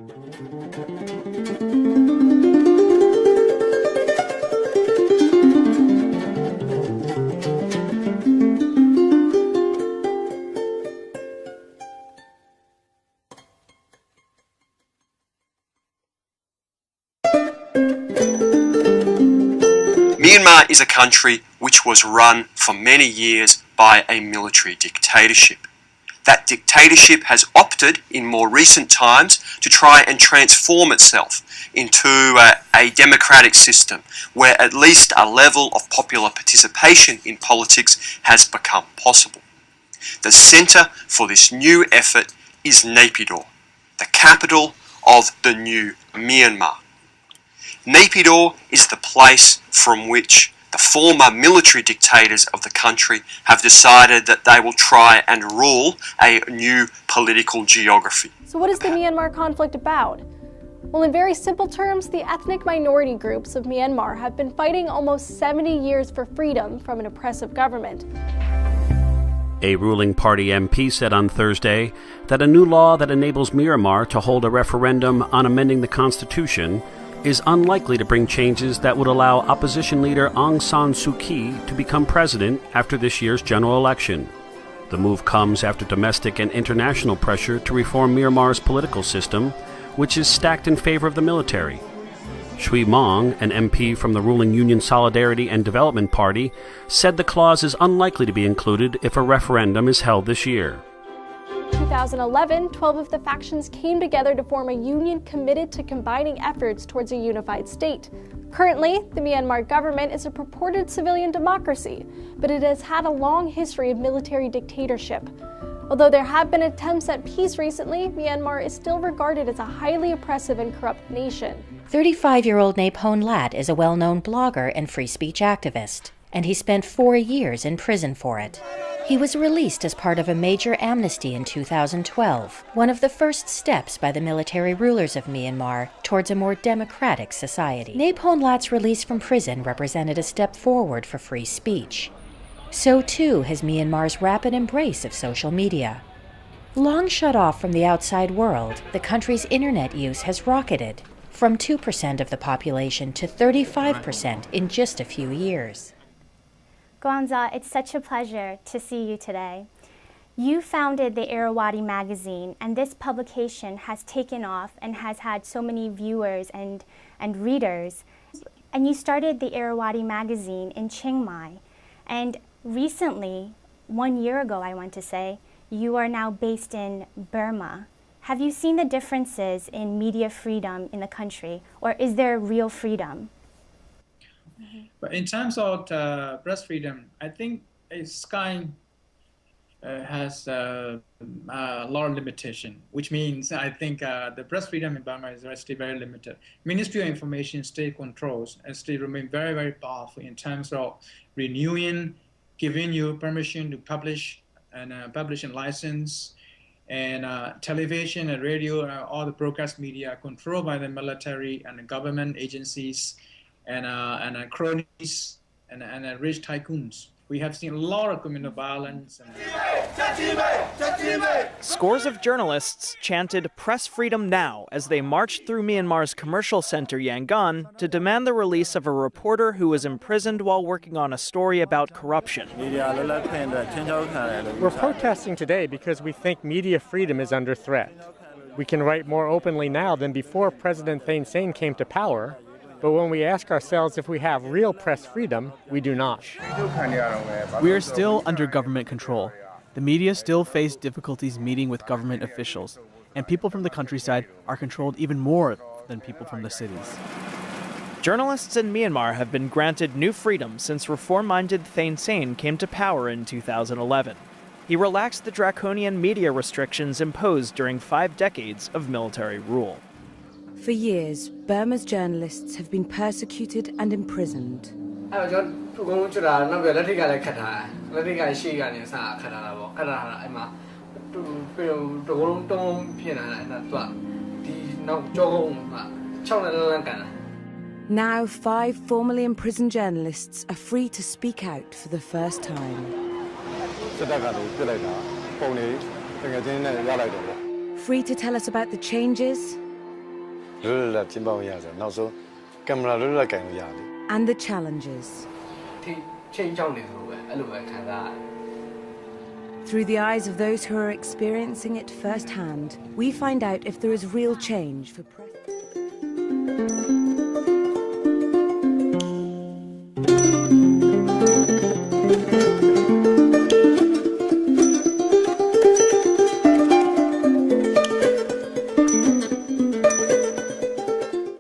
Myanmar is a country which was run for many years by a military dictatorship. That dictatorship has opted in more recent times to try and transform itself into a democratic system where at least a level of popular participation in politics has become possible. The centre for this new effort is Naypyidaw, the capital of the new Myanmar. Naypyidaw is the place from which the former military dictators of the country have decided that they will try and rule a new political geography. So what is the Myanmar conflict about? Well, in very simple terms, the ethnic minority groups of Myanmar have been fighting almost 70 years for freedom from an oppressive government. A ruling party MP said on Thursday that a new law that enables Myanmar to hold a referendum on amending the constitution is unlikely to bring changes that would allow opposition leader Aung San Suu Kyi to become president after this year's general election. The move comes after domestic and international pressure to reform Myanmar's political system, which is stacked in favor of the military. Shui Mong, an MP from the ruling Union Solidarity and Development Party, said the clause is unlikely to be included if a referendum is held this year. In 2011, 12 of the factions came together to form a union committed to combining efforts towards a unified state. Currently, the Myanmar government is a purported civilian democracy, but it has had a long history of military dictatorship. Although there have been attempts at peace recently, Myanmar is still regarded as a highly oppressive and corrupt nation. 35-year-old Naphon Lat is a well-known blogger and free speech activist, and he spent 4 years in prison for it. He was released as part of a major amnesty in 2012, one of the first steps by the military rulers of Myanmar towards a more democratic society. Naphon Lat's release from prison represented a step forward for free speech. So too has Myanmar's rapid embrace of social media. Long shut off from the outside world, the country's internet use has rocketed, from 2% of the population to 35% in just a few years. Gwanza, it's such a pleasure to see you today. You founded the Irrawaddy magazine, and this publication has taken off and has had so many viewers and readers. And you started the Irrawaddy magazine in Chiang Mai. And recently, 1 year ago I want to say, you are now based in Burma. Have you seen the differences in media freedom in the country, or is there real freedom? But in terms of press freedom, I think it's has a lot of limitation, which means I think the press freedom in Burma is still very limited. Ministry of Information state controls and still remain very, very powerful in terms of renewing, giving you permission to publish and publishing license, and television and radio, all the broadcast media are controlled by the military and the government agencies and cronies and rich tycoons. We have seen a lot of communal violence. Scores of journalists chanted "Press freedom now" as they marched through Myanmar's commercial center Yangon to demand the release of a reporter who was imprisoned while working on a story about corruption. We're protesting today because we think media freedom is under threat. We can write more openly now than before President Thein Sein came to power. But when we ask ourselves if we have real press freedom, we do not. We are still under government control. The media still face difficulties meeting with government officials, and people from the countryside are controlled even more than people from the cities. Journalists in Myanmar have been granted new freedom since reform-minded Thein Sein came to power in 2011. He relaxed the draconian media restrictions imposed during 5 decades of military rule. For years, Burma's journalists have been persecuted and imprisoned. Now, 5 formerly imprisoned journalists are free to speak out for the first time. Free to tell us about the changes And the challenges. Through the eyes of those who are experiencing it firsthand, we find out if there is real change for press.